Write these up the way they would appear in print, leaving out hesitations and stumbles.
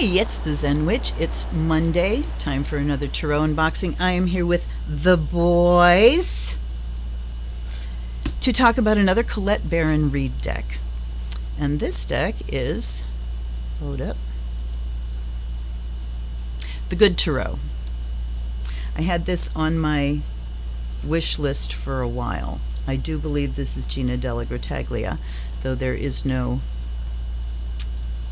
Hi, it's the Zen Witch. It's Monday, time for another tarot unboxing. I am here with the boys to talk about another Colette Baron-Reid deck. And this deck is, hold up, the Good Tarot. I had this on my wish list for a while. I do believe this is Jena DellaGrottaglia, though there is no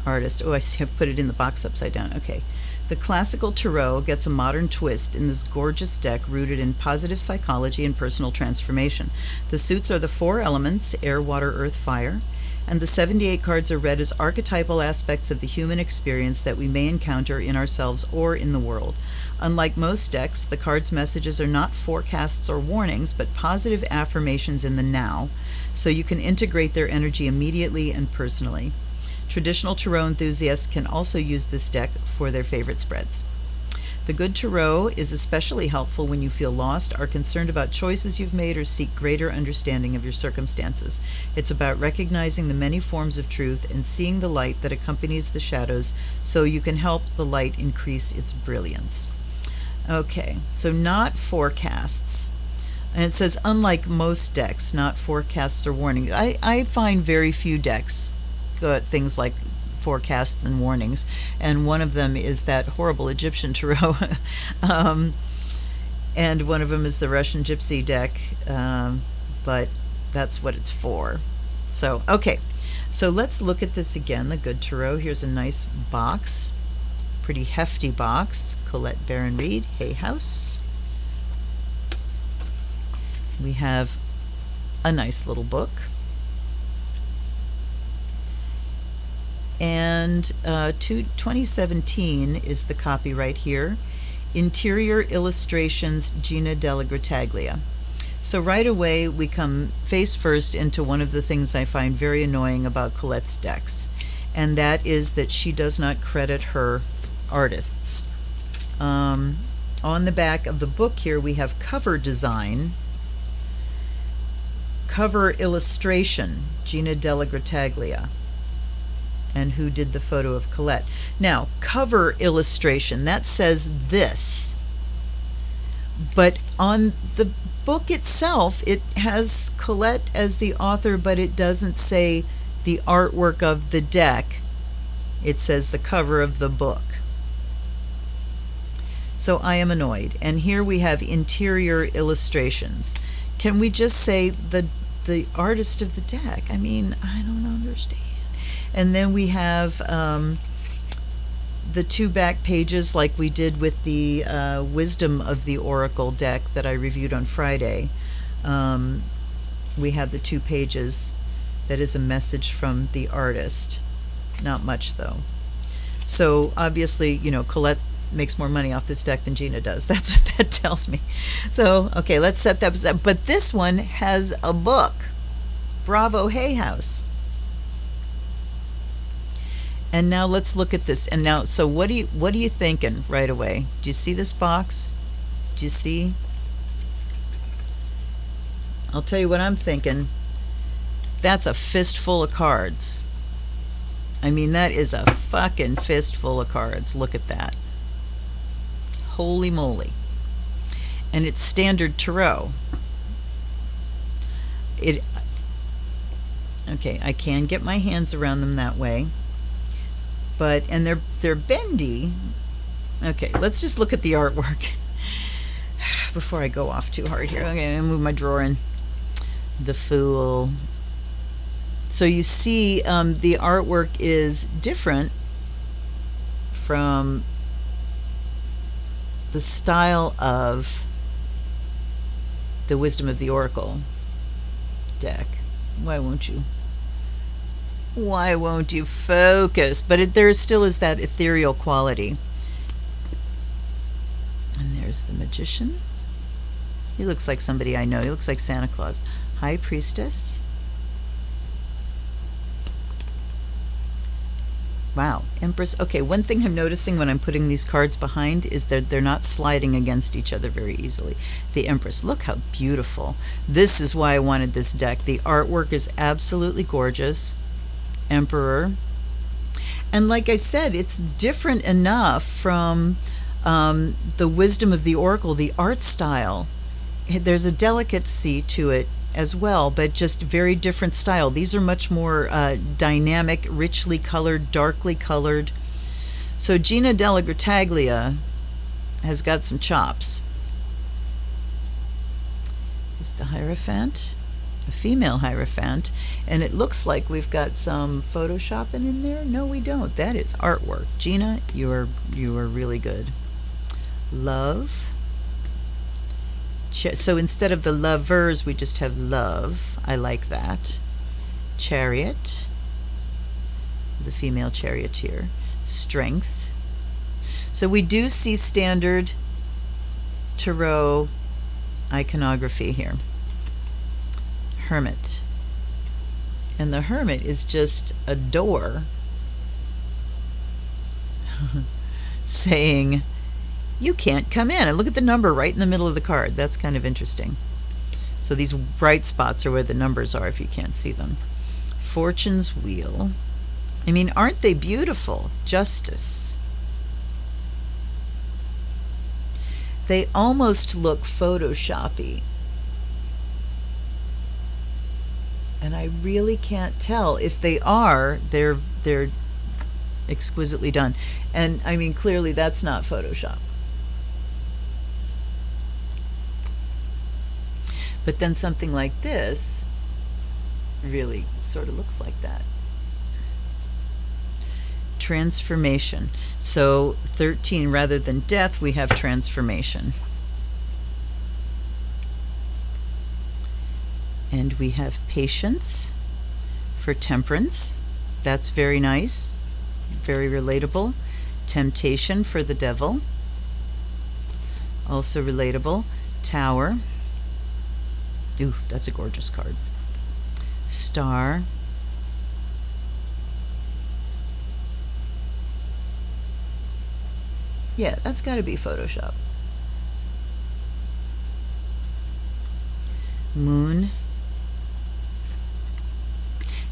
artist. Oh, I have put it in the box upside down. Okay. The classical tarot gets a modern twist in this gorgeous deck rooted in positive psychology and personal transformation. The suits are the four elements, air, water, earth, fire, and the 78 cards are read as archetypal aspects of the human experience that we may encounter in ourselves or in the world. Unlike most decks, the cards' messages are not forecasts or warnings, but positive affirmations in the now, so you can integrate their energy immediately and personally. Traditional tarot enthusiasts can also use this deck for their favorite spreads. The Good Tarot is especially helpful when you feel lost, are concerned about choices you've made, or seek greater understanding of your circumstances. It's about recognizing the many forms of truth and seeing the light that accompanies the shadows so you can help the light increase its brilliance. Okay, so not forecasts. And it says, unlike most decks, not forecasts or warnings. I find very few decks got things like forecasts and warnings, and one of them is that horrible Egyptian tarot, and one of them is the Russian Gypsy deck, but that's what it's for. So, okay, so let's look at this again, the Good Tarot. Here's a nice box, pretty hefty box, Colette Baron-Reid, Hay House. We have a nice little book. And 2017 is the copyright here. Interior Illustrations, Jena DellaGrottaglia. So right away we come face first into one of the things I find very annoying about Colette's decks, and that is that she does not credit her artists. On the back of the book here we have cover design, cover illustration, Jena DellaGrottaglia, and who did the photo of Colette. Now, cover illustration, that says this, but on the book itself it has Colette as the author, but it doesn't say the artwork of the deck. It says the cover of the book. So I am annoyed. And here we have interior illustrations. Can we just say the artist of the deck? I mean, I don't understand. And then we have the two back pages like we did with the Wisdom of the Oracle deck that I reviewed on Friday. We have the two pages that is a message from the artist. Not much though. So obviously, you know, Colette makes more money off this deck than Jena does. That's what that tells me. So, okay, let's set that up. But this one has a book. Bravo, Hay House. And now let's look at this. And now, so what are you thinking right away? Do you see this box? Do you see? I'll tell you what I'm thinking. That's a fistful of cards. I mean, that is a fucking fistful of cards. Look at that. Holy moly. And it's standard tarot. Okay, I can get my hands around them that way. But, and they're bendy. Okay, let's just look at the artwork before I go off too hard here. Okay, I'm gonna move my drawer in. The Fool. So you see the artwork is different from the style of the Wisdom of the Oracle deck. Why won't you focus? But there still is that ethereal quality. And there's the Magician. He looks like somebody I know. He looks like Santa Claus. High Priestess. Wow. Empress. Okay, one thing I'm noticing when I'm putting these cards behind is that they're not sliding against each other very easily. The Empress. Look how beautiful. This is why I wanted this deck. The artwork is absolutely gorgeous. Emperor. And like I said, it's different enough from the wisdom of the oracle, the art style. There's a delicacy to it as well, but just very different style. These are much more dynamic, richly colored, darkly colored. So Jena DellaGrottaglia has got some chops. Is the Hierophant, a female Hierophant, and it looks like we've got some photoshopping in there. No, we don't. That is artwork. Jena, you are really good. Love. So instead of the lovers, we just have love. I like that. Chariot, the female charioteer. Strength. So we do see standard tarot iconography here. Hermit. And the Hermit is just a door saying, you can't come in. And look at the number right in the middle of the card. That's kind of interesting. So these bright spots are where the numbers are if you can't see them. Fortune's Wheel. I mean, aren't they beautiful? Justice. They almost look Photoshoppy. And I really can't tell. If they are, they're exquisitely done. And I mean, clearly that's not Photoshop. But then something like this really sort of looks like that. Transformation. So 13, rather than death, we have transformation. And we have patience for temperance. That's very nice, very relatable. Temptation for the devil, also relatable. Tower. Ooh, that's a gorgeous card. Star. Yeah, that's got to be Photoshop. Moon.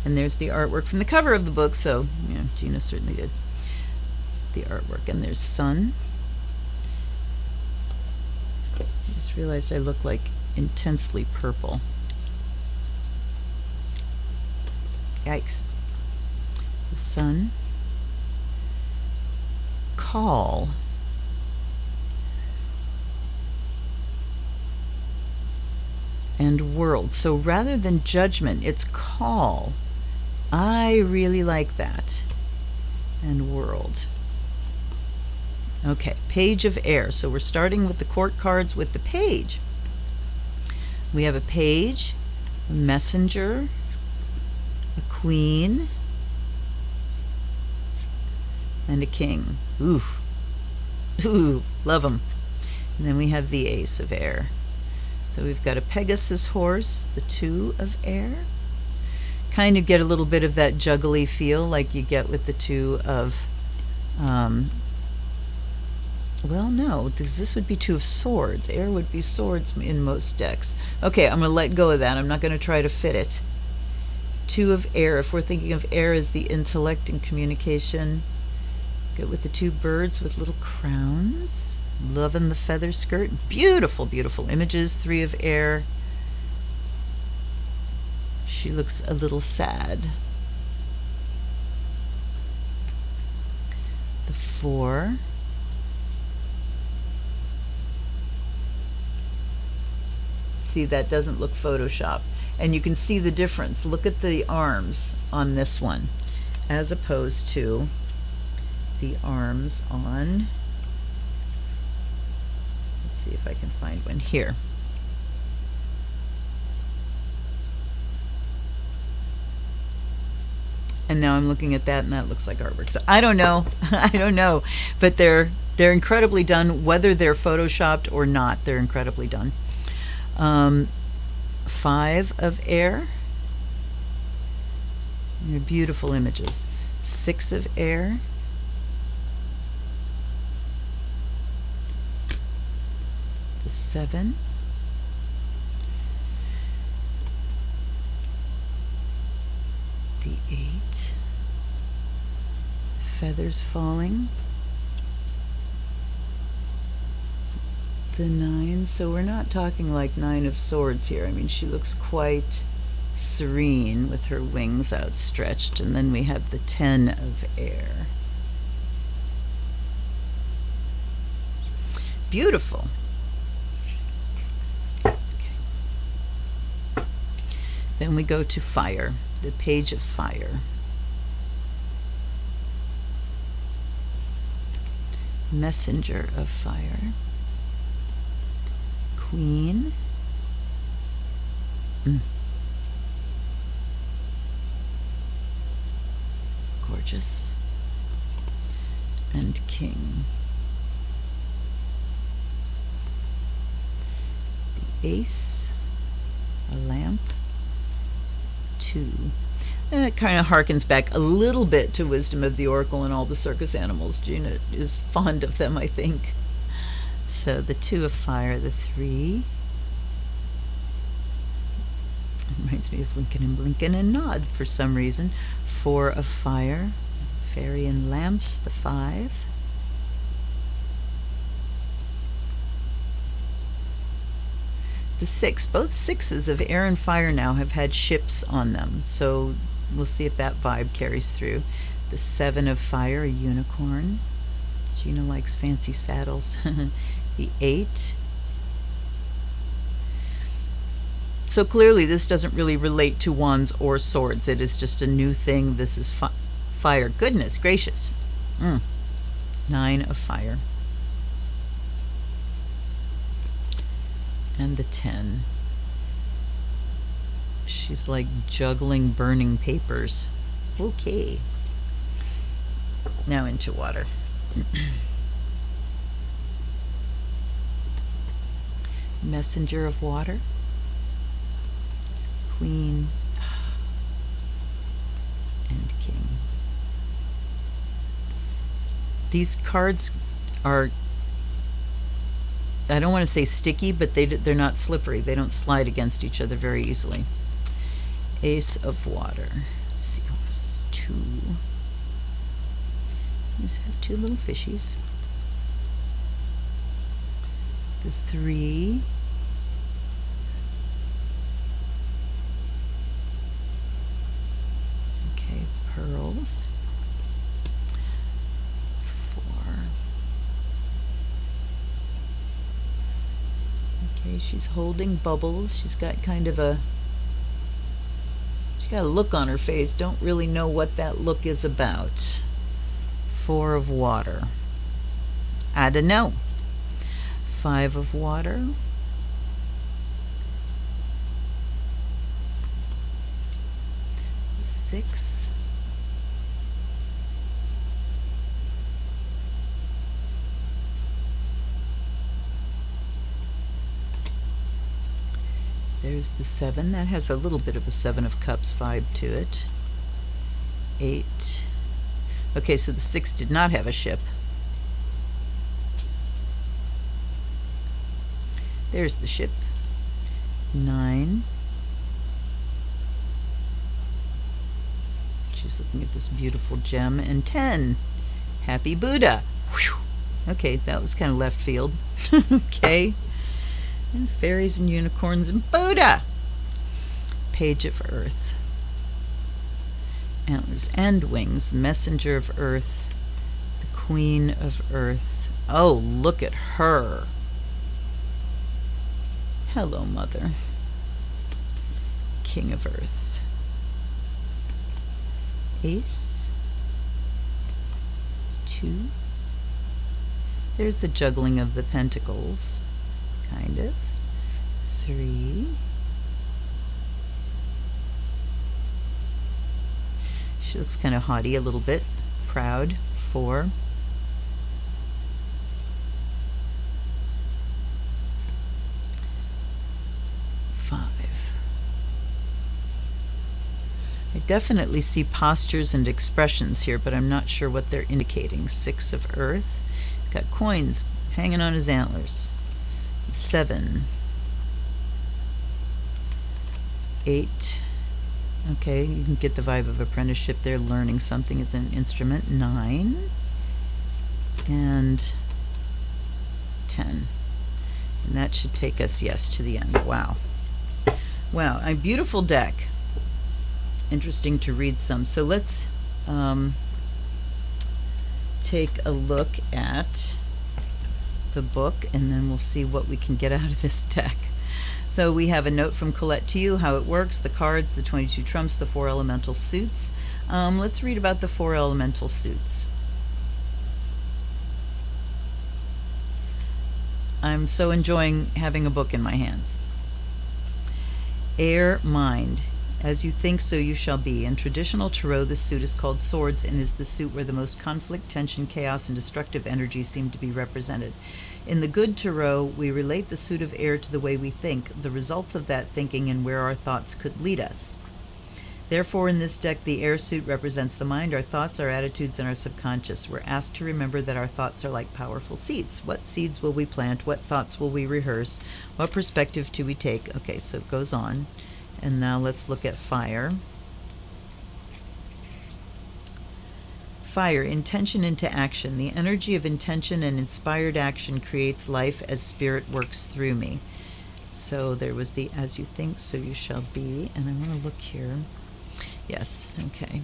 And there's the artwork from the cover of the book, so yeah, Jena certainly did the artwork. And there's Sun. I just realized I look like intensely purple. Yikes. The Sun. Call. And World. So rather than Judgment, it's Call. I really like that. And World. Okay, Page of Air. So we're starting with the court cards with the Page. We have a Page, a Messenger, a Queen, and a King. Ooh. Ooh, love them. And then we have the Ace of Air. So we've got a Pegasus horse, the Two of Air. Kind of get a little bit of that juggly feel like you get with the Two of, well, no, this would be Two of Swords. Air would be swords in most decks. Okay, I'm going to let go of that. I'm not going to try to fit it. Two of Air, if we're thinking of air as the intellect and communication. Go with the two birds with little crowns. Loving the feather skirt. Beautiful, beautiful images. Three of Air. She looks a little sad. The Four. See, that doesn't look Photoshop. And you can see the difference. Look at the arms on this one as opposed to the arms on, let's see if I can find one here. And now I'm looking at that and that looks like artwork. So I don't know. I don't know. But they're incredibly done, whether they're photoshopped or not. They're incredibly done. Five of Air. They're beautiful images. Six of Air. The Seven. The Eight. feathers falling. The 9, so we're not talking like 9 of Swords here. I mean, she looks quite serene with her wings outstretched. And then we have the 10 of Air. Beautiful. Okay. Then we go to Fire, the Page of Fire. Messenger of Fire. Queen. Gorgeous. And King. The Ace. A lamp. 2. And that kind of harkens back a little bit to Wisdom of the Oracle and all the circus animals. Jena is fond of them, I think. So the 2 of Fire, the 3. Reminds me of Lincoln and Blinken and Nod for some reason. 4 of Fire, Fairy and Lamps, the 5. The 6, both 6s of Air and Fire now have had ships on them, so we'll see if that vibe carries through. The 7 of Fire, a unicorn. Jena likes fancy saddles. The 8. So clearly this doesn't really relate to Wands or Swords. It is just a new thing. This is Fire. Goodness gracious. 9 of Fire. And the 10. She's like juggling burning papers. Okay. Now into Water. Messenger of Water. Queen. And King. These cards are, I don't want to say sticky, but they're not slippery. They don't slide against each other very easily. Ace of Water. Seahorse. 2. Just have 2 little fishies. The 3. Okay, pearls. 4. Okay, she's holding bubbles. She's got kind of a, she's got a look on her face. Don't really know what that look is about. 4 of Water. I don't know. 5 of Water. 6. There's the 7. That has a little bit of a 7 of Cups vibe to it. 8. Okay, so the 6 did not have a ship. There's the ship. 9. She's looking at this beautiful gem. And 10. Happy Buddha. Whew. Okay, that was kind of left field. Okay. And fairies and unicorns and Buddha. Page of Earth. Antlers and wings. Messenger of Earth. The Queen of Earth. Oh, look at her. Hello, Mother. King of Earth. Ace. 2. There's the juggling of the pentacles. Kind of. 3. She looks kind of haughty a little bit. Proud. 4. 5. I definitely see postures and expressions here, but I'm not sure what they're indicating. 6 of Earth. Got coins hanging on his antlers. 7. 8. Okay, you can get the vibe of apprenticeship there. Learning something is an instrument. 9 and 10. And that should take us, yes, to the end. Wow. Wow, a beautiful deck. Interesting to read some. So let's take a look at the book, and then we'll see what we can get out of this deck. So we have a note from Colette to you, how it works, the cards, the 22 trumps, the 4 elemental suits. Let's read about the 4 elemental suits. I'm so enjoying having a book in my hands. Air, mind. As you think, so you shall be. In traditional tarot, this suit is called swords and is the suit where the most conflict, tension, chaos, and destructive energy seem to be represented. In the good tarot, we relate the suit of air to the way we think, the results of that thinking, and where our thoughts could lead us. Therefore, in this deck, the air suit represents the mind, our thoughts, our attitudes, and our subconscious. We're asked to remember that our thoughts are like powerful seeds. What seeds will we plant? What thoughts will we rehearse? What perspective do we take? Okay, so it goes on. And now let's look at fire. Fire, intention into action. The energy of intention and inspired action creates life as spirit works through me. So there was the as you think, so you shall be. And I want to look here. Yes, okay.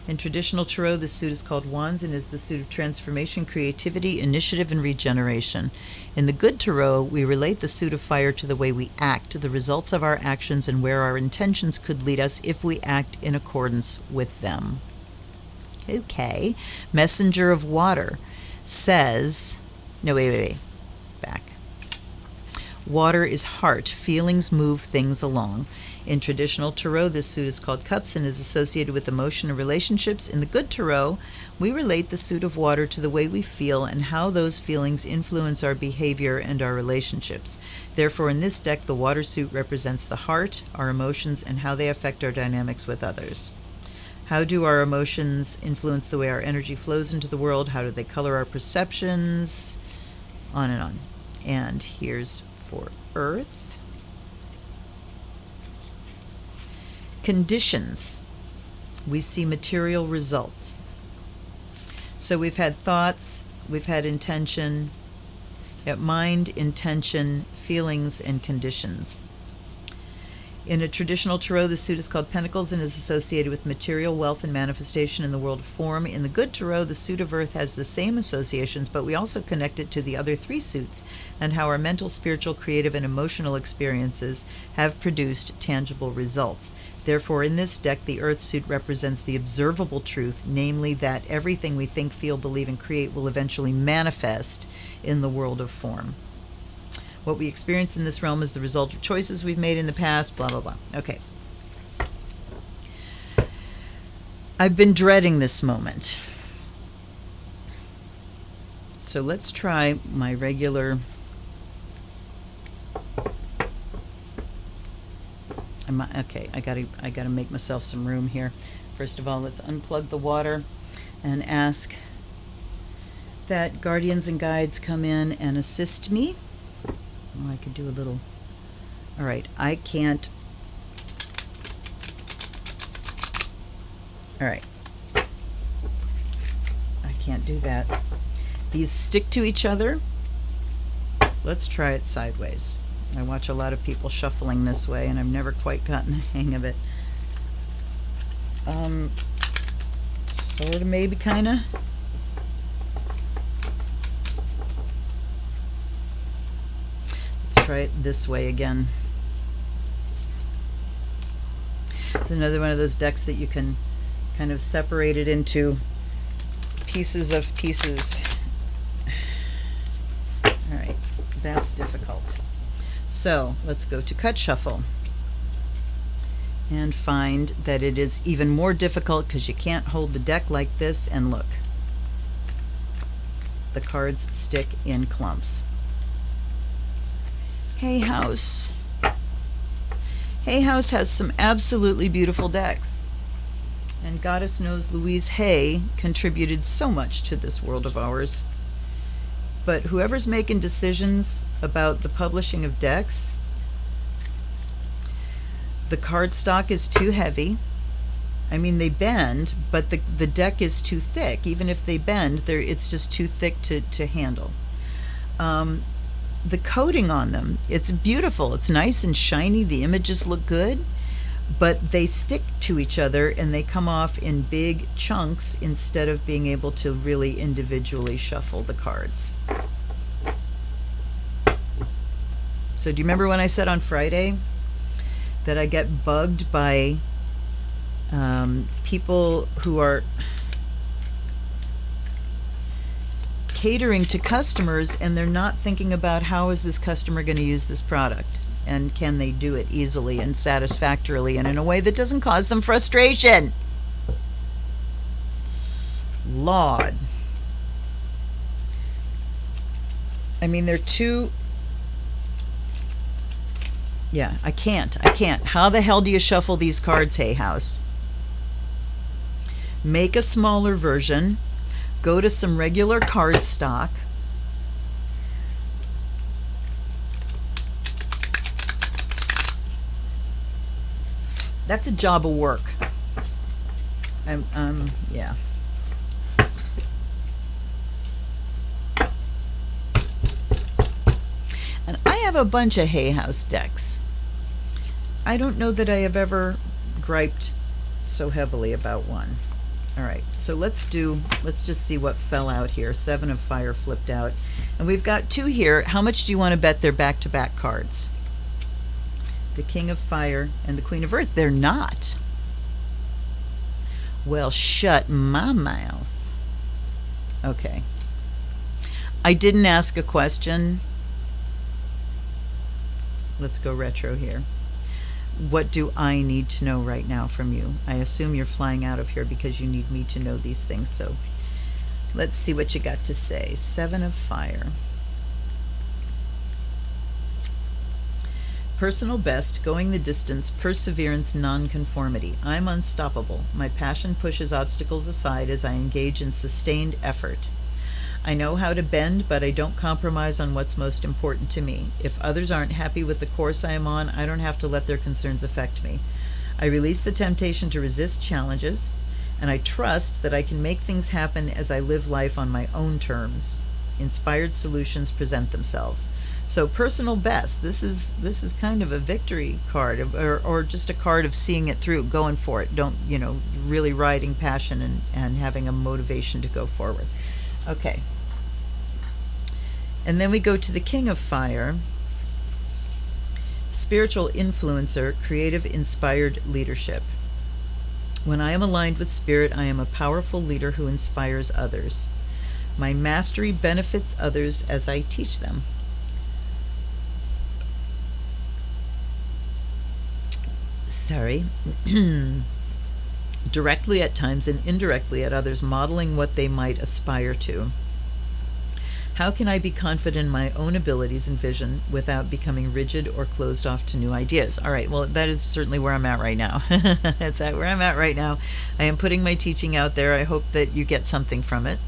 In traditional tarot, this suit is called wands and is the suit of transformation, creativity, initiative, and regeneration. In the good tarot, we relate the suit of fire to the way we act, the results of our actions, and where our intentions could lead us if we act in accordance with them. Okay. Messenger of water says, no, wait, back. Water is heart. Feelings move things along. In traditional tarot, this suit is called cups and is associated with emotion and relationships. In the good tarot, we relate the suit of water to the way we feel and how those feelings influence our behavior and our relationships. Therefore, in this deck, the water suit represents the heart, our emotions, and how they affect our dynamics with others. How do our emotions influence the way our energy flows into the world? How do they color our perceptions? On and on. And here's for Earth. Conditions. We see material results. So we've had thoughts, we've had intention, mind, intention, feelings, and conditions. In a traditional tarot, the suit is called Pentacles and is associated with material, wealth, and manifestation in the world of form. In the good tarot, the suit of Earth has the same associations, but we also connect it to the other 3 suits and how our mental, spiritual, creative, and emotional experiences have produced tangible results. Therefore, in this deck, the Earth suit represents the observable truth, namely that everything we think, feel, believe, and create will eventually manifest in the world of form. What we experience in this realm is the result of choices we've made in the past, blah, blah, blah. Okay. I've been dreading this moment. So let's try my regular... Okay, I gotta make myself some room here. First of all, let's unplug the water and ask that guardians and guides come in and assist me. Oh, I could do a little... All right, I can't... All right. I can't do that. These stick to each other. Let's try it sideways. I watch a lot of people shuffling this way, and I've never quite gotten the hang of it. Sort of, maybe, kind of. Let's try it this way again. It's another one of those decks that you can kind of separate it into pieces of pieces. All right, that's difficult. So let's go to Cut Shuffle and find that it is even more difficult because you can't hold the deck like this, and look, the cards stick in clumps. Hay House. Hay House has some absolutely beautiful decks, and Goddess knows Louise Hay contributed so much to this world of ours. But whoever's making decisions about the publishing of decks, the cardstock is too heavy. I mean, they bend, but the deck is too thick. Even if they bend, it's just too thick to handle. The coating on them, it's beautiful. It's nice and shiny. The images look good, but they stick to each other and they come off in big chunks instead of being able to really individually shuffle the cards. So do you remember when I said on Friday that I get bugged by people who are catering to customers and they're not thinking about how is this customer going to use this product and can they do it easily and satisfactorily and in a way that doesn't cause them frustration. Lord. I mean, they're too... Yeah, I can't. How the hell do you shuffle these cards, Hay House? Make a smaller version. Go to some regular card stock. That's a job of work. Yeah. And I have a bunch of Hay House decks. I don't know that I have ever griped so heavily about one. All right, so let's just see what fell out here. 7 of Fire flipped out. And we've got 2 here. How much do you want to bet they're back-to-back cards? The King of Fire and the Queen of Earth. They're not. Well, shut my mouth. Okay. I didn't ask a question. Let's go retro here. What do I need to know right now from you? I assume you're flying out of here because you need me to know these things. So let's see what you got to say. 7 of Fire. Personal best, going the distance, perseverance, nonconformity. I'm unstoppable. My passion pushes obstacles aside as I engage in sustained effort. I know how to bend, but I don't compromise on what's most important to me. If others aren't happy with the course I am on, I don't have to let their concerns affect me. I release the temptation to resist challenges, and I trust that I can make things happen as I live life on my own terms. Inspired solutions present themselves. So personal best, this is kind of a victory card, or just a card of seeing it through, going for it. Don't, really riding passion and having a motivation to go forward. Okay. And then we go to the King of Fire. Spiritual influencer, creative, inspired leadership. When I am aligned with spirit, I am a powerful leader who inspires others. My mastery benefits others as I teach them. Sorry. Directly at times and indirectly at others, modeling what they might aspire to. How can I be confident in my own abilities and vision without becoming rigid or closed off to new ideas? All right, well, that is certainly where I'm at right now. That's where I'm at right now. I am putting my teaching out there. I hope that you get something from it.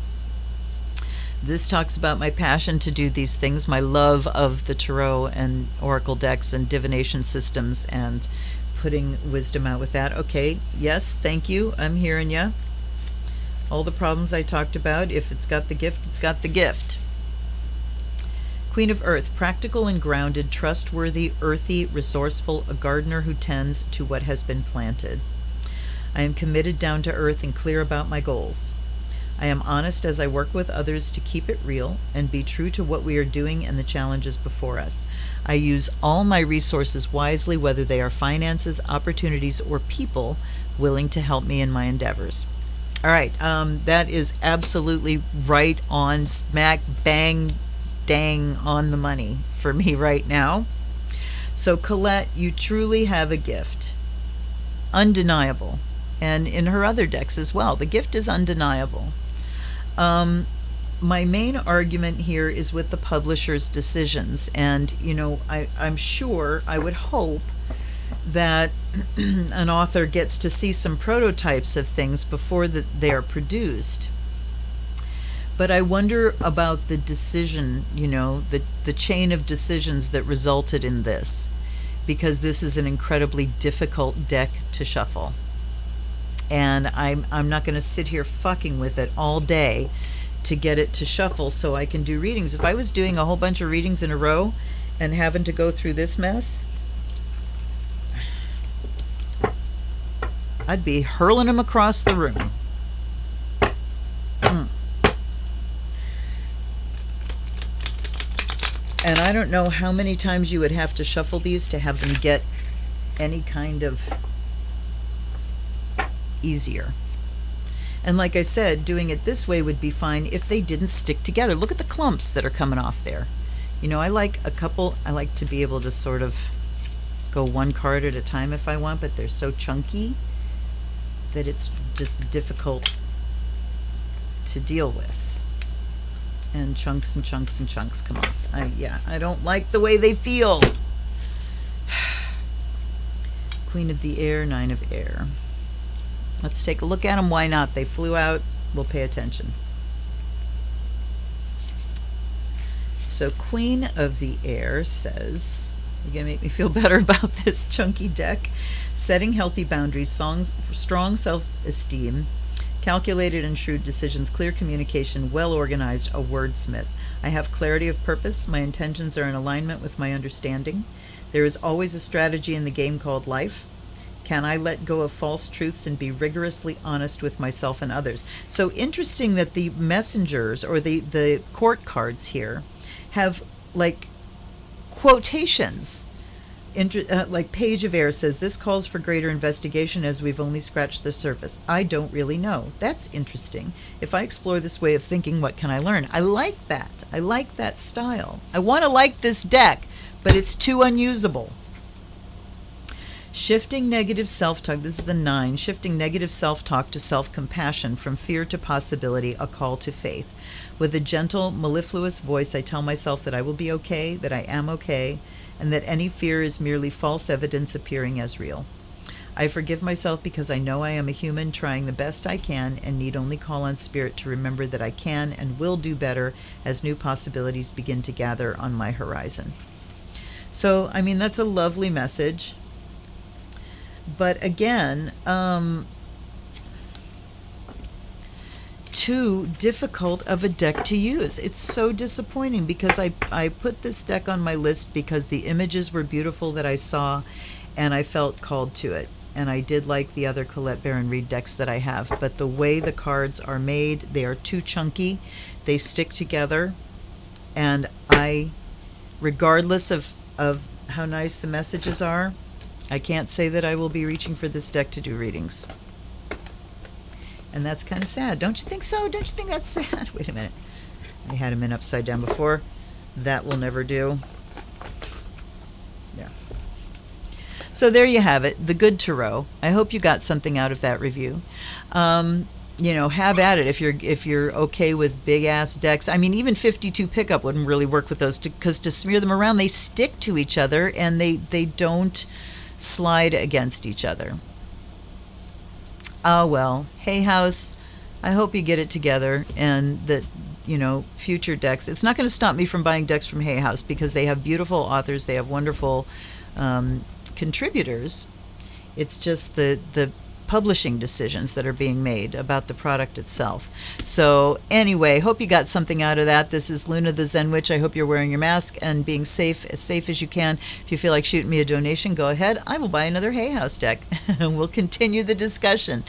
This talks about my passion to do these things, my love of the tarot and oracle decks and divination systems and putting wisdom out with that. Okay, yes, thank you. I'm hearing you. All the problems I talked about, if it's got the gift, it's got the gift. Queen of Earth, practical and grounded, trustworthy, earthy, resourceful, a gardener who tends to what has been planted. I am committed, down to earth, and clear about my goals. I am honest as I work with others to keep it real and be true to what we are doing and the challenges before us. I use all my resources wisely, whether they are finances, opportunities, or people willing to help me in my endeavors. All right, that is absolutely right on, smack, bang, dang on the money for me right now. So Colette, you truly have a gift. Undeniable. And in her other decks as well, the gift is undeniable. My main argument here is with the publisher's decisions. And, I'm sure, I would hope that an author gets to see some prototypes of things before they are produced. But I wonder about the decision, the chain of decisions that resulted in this, because this is an incredibly difficult deck to shuffle. and I'm not going to sit here fucking with it all day to get it to shuffle so I can do readings. If I was doing a whole bunch of readings in a row and having to go through this mess, I'd be hurling them across the room. And I don't know how many times you would have to shuffle these to have them get any kind of easier. And like I said, doing it this way would be fine if they didn't stick together. Look at the clumps that are coming off there. You know, I like to be able to sort of go one card at a time if I want, but they're so chunky that it's just difficult to deal with. And chunks and chunks and chunks come off. I don't like the way they feel. Queen of the Air, Nine of Air. Let's take a look at them. Why not? They flew out. We'll pay attention. So Queen of the Air says, you're going to make me feel better about this chunky deck. Setting healthy boundaries, strong self-esteem, calculated and shrewd decisions, clear communication, well organized, a wordsmith. I have clarity of purpose. My intentions are in alignment with my understanding. There is always a strategy in the game called life. Can I let go of false truths and be rigorously honest with myself and others? So interesting that the messengers or the court cards here have like quotations. Like Page of Air says, this calls for greater investigation as we've only scratched the surface. I don't really know. That's interesting. If I explore this way of thinking, what can I learn? I like that. I like that style. I want to like this deck, but it's too unusable. Shifting negative self-talk. This is the 9. Shifting negative self-talk to self-compassion, from fear to possibility, a call to faith. With a gentle, mellifluous voice, I tell myself that I will be okay, that I am okay, and that any fear is merely false evidence appearing as real. I forgive myself because I know I am a human trying the best I can and need only call on Spirit to remember that I can and will do better as new possibilities begin to gather on my horizon. So, I mean, that's a lovely message. But again, too difficult of a deck to use. It's so disappointing because I put this deck on my list because the images were beautiful that I saw and I felt called to it. And I did like the other Colette Baron-Reid decks that I have, but the way the cards are made, they are too chunky. They stick together, and regardless of how nice the messages are, I can't say that I will be reaching for this deck to do readings. And that's kind of sad. Don't you think so? Don't you think that's sad? Wait a minute. I had him in upside down before. That will never do. Yeah. So there you have it. The Good Tarot. I hope you got something out of that review. You know, have at it if you're okay with big ass decks. I mean, even 52 pickup wouldn't really work with those because to smear them around, they stick to each other and they don't slide against each other. Oh well, Hay House, I hope you get it together and that, you know, future decks. It's not going to stop me from buying decks from Hay House because they have beautiful authors, they have wonderful contributors. It's just the publishing decisions that are being made about the product itself. So anyway, hope you got something out of that. This is Luna the Zen Witch. I hope you're wearing your mask and being safe as you can. If you feel like shooting me a donation, go ahead. I will buy another Hay House deck and we'll continue the discussion.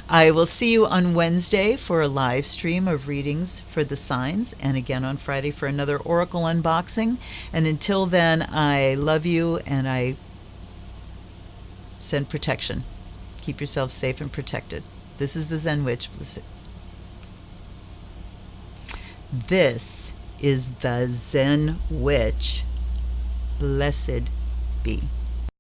I will see you on Wednesday for a live stream of readings for the signs, and again on Friday for another Oracle unboxing. And until then, I love you and I send protection. Keep yourself safe and protected. This is the Zen Witch. This is the Zen Witch. Blessed be.